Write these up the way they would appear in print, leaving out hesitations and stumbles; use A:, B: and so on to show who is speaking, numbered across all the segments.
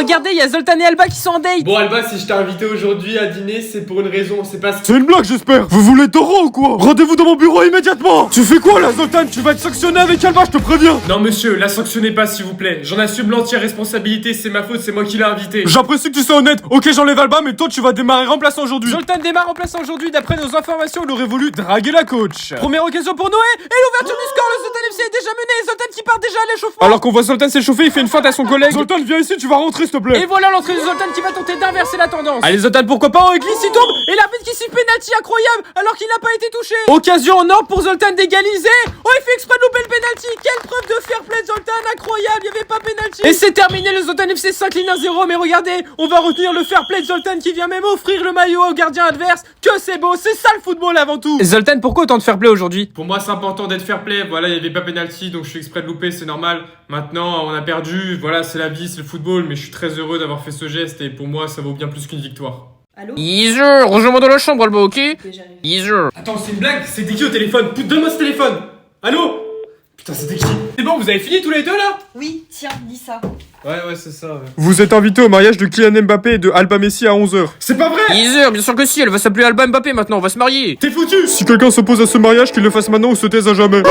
A: Regardez, il y a Zoltan et Alba qui sont en date.
B: Bon Alba, si je t'ai invité aujourd'hui à dîner, c'est pour une raison, c'est parce que...
C: C'est une blague, j'espère. Vous voulez Toro ou quoi? Rendez-vous dans mon bureau immédiatement. Tu fais quoi là, Zoltan? Tu vas être sanctionné avec Alba, je te préviens.
B: Non monsieur, la sanctionnez pas s'il vous plaît. J'en assume l'entière responsabilité, c'est ma faute, c'est moi qui l'ai invité.
C: J'apprécie que tu sois honnête. Ok, j'enlève Alba, mais toi tu vas démarrer remplaçant aujourd'hui.
A: Zoltan démarre remplaçant aujourd'hui. D'après nos informations, il aurait voulu draguer la coach. Première occasion pour Noé. Et l'ouverture du score, le Zoltan FC est déjà mené. Zoltan qui part déjà à l'échauffement.
C: Alors qu'on voit Zoltan s'échauffer, il fait une feinte à son collègue. Zoltan, viens ici, tu vas rentrer s'il te plaît.
A: Et voilà l'entrée de Zoltan qui va tenter d'inverser la tendance. Allez Zoltan, pourquoi pas, on glisse, il tombe. Et l'arbitre qui siffle penalty incroyable alors qu'il n'a pas été touché. Occasion en or pour Zoltan d'égaliser. Oh, il fait exprès de louper le penalty. Quelle preuve de fair play de Zoltan, incroyable, il n'y avait pas penalty. Et c'est terminé, le Zoltan FC s'incline 1-0. Mais regardez, on va retenir le fair play de Zoltan qui vient même offrir le maillot au gardien adverse. Que c'est beau, c'est ça le football avant tout. Zoltan, pourquoi autant de fair play aujourd'hui?
B: Pour moi c'est important d'être fair play, voilà, il y avait pas penalty, donc je suis exprès de louper, c'est normal. Maintenant, on a perdu, voilà, c'est la vie, c'est le football, mais je suis très heureux d'avoir fait ce geste et pour moi ça vaut bien plus qu'une victoire.
D: Allô?
A: Iser, rejoins-moi dans la chambre, Alba, ok? Iser.
B: Attends, c'est une blague? C'était qui au téléphone? Donne-moi ce téléphone! Allô? Putain, c'était qui? C'est bon, vous avez fini tous les deux là?
D: Oui, tiens, dis ça.
B: Ouais, c'est ça, ouais.
C: Vous êtes invité au mariage de Kylian Mbappé et de Alba Messi à 11h.
B: C'est pas vrai!
A: Iser, bien sûr que si, elle va s'appeler Alba Mbappé maintenant, on va se marier.
B: T'es foutu!
C: Si quelqu'un s'oppose à ce mariage, qu'il le fasse maintenant ou se taise à jamais.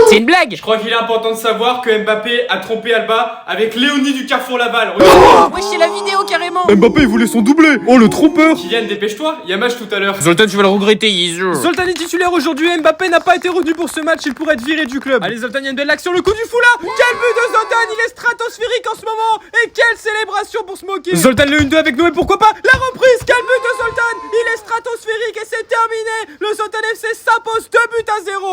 A: C'est une blague.
B: Je crois qu'il est important de savoir que Mbappé a trompé Alba avec Léonie du Carrefour Laval. Regarde.
A: Wesh, c'est la vidéo carrément.
C: Mbappé, il voulait son doublé. Oh, le trompeur.
B: Kylian, dépêche-toi, il y a match tout à l'heure.
A: Zoltan, tu vas le regretter, Iser.
E: Zoltan est titulaire aujourd'hui, Mbappé n'a pas été retenu pour ce match, il pourrait être viré du club. Allez Zoltan, il y a une belle action, le coup du fou là. Quel but de Zoltan, il est stratosphérique en ce moment. Et quelle célébration pour se moquer. Zoltan le 1-2 avec Noé, pourquoi pas. La reprise, quel but de Zoltan. Il est stratosphérique et c'est terminé. Le Zoltan FC s'impose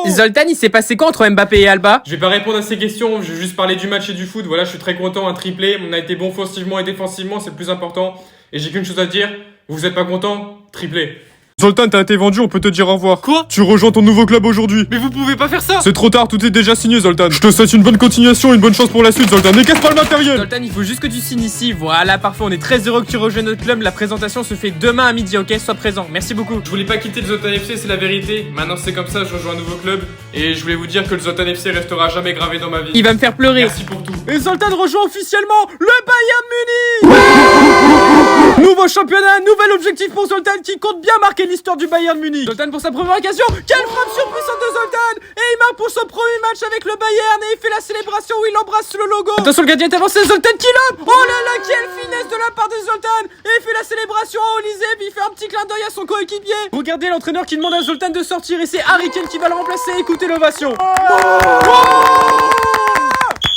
E: 2-0.
A: Zoltan, il s'est passé quoi entre Mbappé et Alba?
B: Je vais pas répondre à ces questions, je vais juste parler du match et du foot. Voilà, je suis très content, un triplé. On a été bon offensivement et défensivement, c'est le plus important. Et j'ai qu'une chose à te dire, vous êtes pas content? Triplé.
C: Zoltan, t'as été vendu, on peut te dire au revoir.
B: Quoi?
C: Tu rejoins ton nouveau club aujourd'hui.
B: Mais vous pouvez pas faire ça!
C: C'est trop tard, tout est déjà signé, Zoltan. Je te souhaite une bonne continuation, une bonne chance pour la suite, Zoltan. Ne casse pas le matériel.
E: Zoltan, il faut juste que tu signes ici. Voilà, parfait, on est très heureux que tu rejoignes notre club. La présentation se fait demain à midi, ok? Sois présent. Merci beaucoup.
B: Je voulais pas quitter le Zoltan FC, c'est la vérité. Maintenant c'est comme ça, je rejoins un nouveau club. Et je voulais vous dire que le Zoltan FC restera jamais gravé dans ma vie.
A: Il va me faire pleurer.
B: Merci pour tout.
E: Et Zoltan rejoint officiellement le Bayern Munich. Nouveau championnat, nouvel objectif pour Zoltan qui compte bien marquer l'histoire du Bayern Munich. Zoltan pour sa première occasion, quelle frappe surpuissante de Zoltan. Et il marque pour son premier match avec le Bayern et il fait la célébration où il embrasse le logo. Attention, le gardien est avancé, Zoltan qui lobe. Oh là là, quelle finesse de la part de Zoltan. Et il fait la célébration à Olysée, puis il fait un petit clin d'œil à son coéquipier. Regardez l'entraîneur qui demande à Zoltan de sortir et c'est Harry Kane qui va le remplacer. Écoutez l'ovation.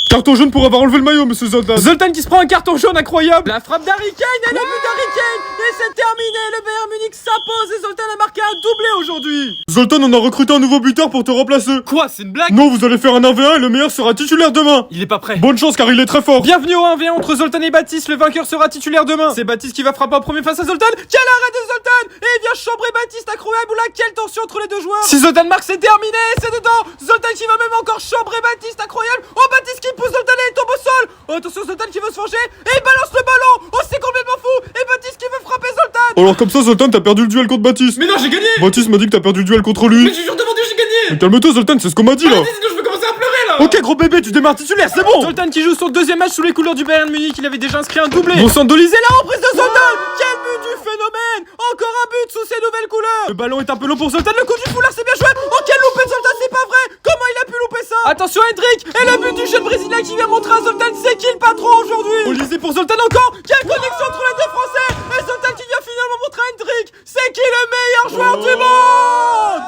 C: Carton jaune pour avoir enlevé le maillot, monsieur Zoltan.
E: Zoltan qui se prend un carton jaune incroyable. La frappe d'Harry Kane et le but d'Harry Kane. Et c'est terminé, le Bayern Munich s'impose et Zoltan a marqué un doublé aujourd'hui.
C: Zoltan, on a recruté un nouveau buteur pour te remplacer.
E: Quoi, c'est une blague?
C: Non, vous allez faire un 1v1 et le meilleur sera titulaire demain.
E: Il est pas prêt.
C: Bonne chance car il est très fort.
E: Bienvenue au 1v1 entre Zoltan et Baptiste, le vainqueur sera titulaire demain. C'est Baptiste qui va frapper en premier face à Zoltan. Quel arrêt de Zoltan. Et il vient chambrer Baptiste, incroyable. Là, quelle tension entre les deux joueurs. Si Zoltan marque, c'est terminé, c'est dedans. Zoltan qui va même encore chambrer Baptiste, incroyable. Oh, Baptiste qui pousse Zoltan et il tombe au sol. Oh, attention, Zoltan qui veut se venger. Et il balance le ballon. Oh, c'est complètement fou. Et Baptiste qui veut frapper Zoltan.
C: Alors comme ça, Zoltan, t'as perdu le duel contre Baptiste.
B: Mais non, j'ai gagné!
C: Baptiste m'a dit que t'as perdu le duel contre
B: Mais
C: lui.
B: je suis devant Dieu, j'ai gagné!
C: Mais calme-toi, Zoltan, c'est ce qu'on m'a dit là.
B: Arrêtez, sinon je vais commencer à pleurer là!
C: Ok, gros bébé, tu démarres titulaire, c'est bon.
E: Zoltan qui joue son deuxième match sous les couleurs du Bayern Munich. Il avait déjà inscrit un doublé. Bon sang d'Olysée, la reprise de Zoltan. Quel but du phénomène. Encore un but sous ces nouvelles couleurs. Le ballon est un peu long pour Zoltan. Le coup du foulard, c'est bien joué. Oh, quel loupé de Zoltan, c'est pas vrai. Comment il a pu louper ça? Attention, Hendrik. Et le but du jeune Brésilien qui vient montrer à Zoltan c'est qui le patron aujourd'hui. Olysée pour Zoltan encore. Quelle connexion entre les deux Français. Et Zoltan qui vient finalement montrer à Hendrik c'est qui le meilleur joueur du monde.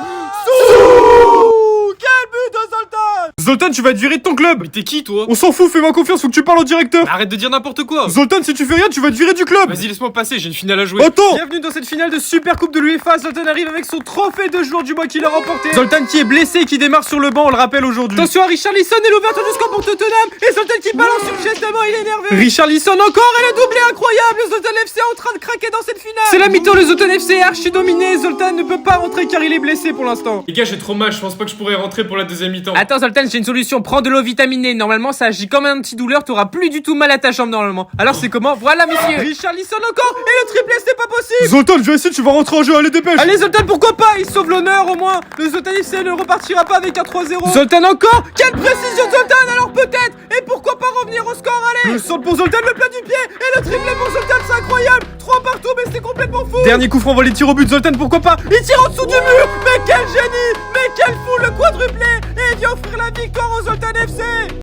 E: Quel but de Zoltan.
C: Zoltan, tu vas être viré de ton club.
B: Mais t'es qui toi?
C: On s'en fout, fais-moi confiance, faut que tu parles au directeur.
B: Arrête de dire n'importe quoi!
C: Zoltan, si tu fais rien, tu vas être viré du club.
B: Vas-y, laisse-moi passer, j'ai une finale à jouer.
C: Attends.
E: Bienvenue dans cette finale de Super Coupe de l'UEFA. Zoltan arrive avec son trophée de joueur du mois qu'il a remporté. Zoltan qui est blessé et qui démarre sur le banc, on le rappelle aujourd'hui. Attention à Richarlison et l'ouverture du score pour Tottenham. Et Zoltan qui balance sur le geste tellement il est énervé. Richarlison encore et le doublé incroyable. Le Zoltan FC est en train de craquer dans cette finale. C'est la mi-temps, le Zoltan FC est archi dominé. Zoltan ne peut pas rentrer car il est blessé pour l'instant.
B: Les gars, j'ai trop mal, je pense pas que je pourrais rentrer pour la deuxième mi-temps.
A: Attends, Zoltan, j'ai une solution solution, prends de l'eau vitaminée. Normalement, ça agit comme un antidouleur, t'auras plus du tout mal à ta jambe normalement. Alors c'est comment? Voilà, messieurs.
E: Richarlison encore, et le triplé, c'est pas possible.
C: Zoltan, je vais essayer, tu vas rentrer en jeu, allez dépêche.
E: Allez Zoltan, pourquoi pas? Il sauve l'honneur au moins. Le Zoltan FC ne repartira pas avec un 3-0. Zoltan encore. Quelle précision Zoltan. Alors peut-être. Et pourquoi pas revenir au score? Allez. Le centre pour Zoltan, le plat du pied. Et le triplé pour Zoltan, c'est incroyable. 3 partout, mais c'est complètement fou. Dernier coup franc, on va les tirer au but. Zoltan, pourquoi pas? Il tire en dessous du mur. Mais quel génie. Mais quel fou, le quadruplé. Et il vient offrir la victoire aux Zoltan